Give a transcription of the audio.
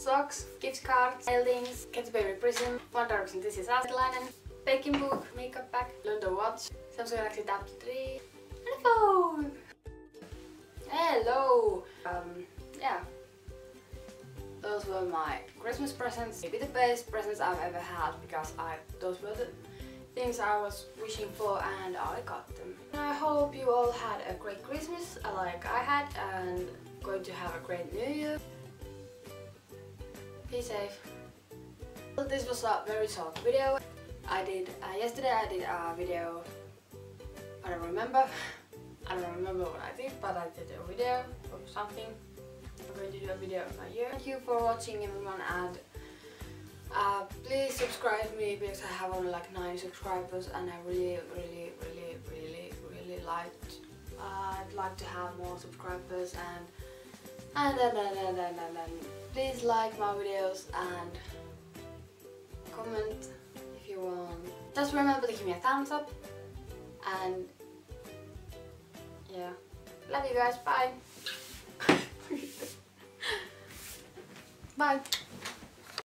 socks, gift cards, mailings, Katy Perry Prism, One Direction This Is Us, linen, baking book, makeup bag, London watch, Samsung Galaxy Tab 3, and a phone! Hello! Yeah. Those were my Christmas presents. Maybe the best presents I've ever had because those were the things I was wishing for and I got them. I hope you all had a great Christmas like I had and going to have a great New Year. Be safe. This was a very short video. Yesterday I did a video, I don't remember what I did, but I did a video or something. I'm going to do a video of my year. Thank you for watching everyone, and please subscribe to me because I have only like 9 subscribers and I really I'd like to have more subscribers and please like my videos and comment if you want. Just remember to give me a thumbs up and yeah, love you guys, bye. Bye.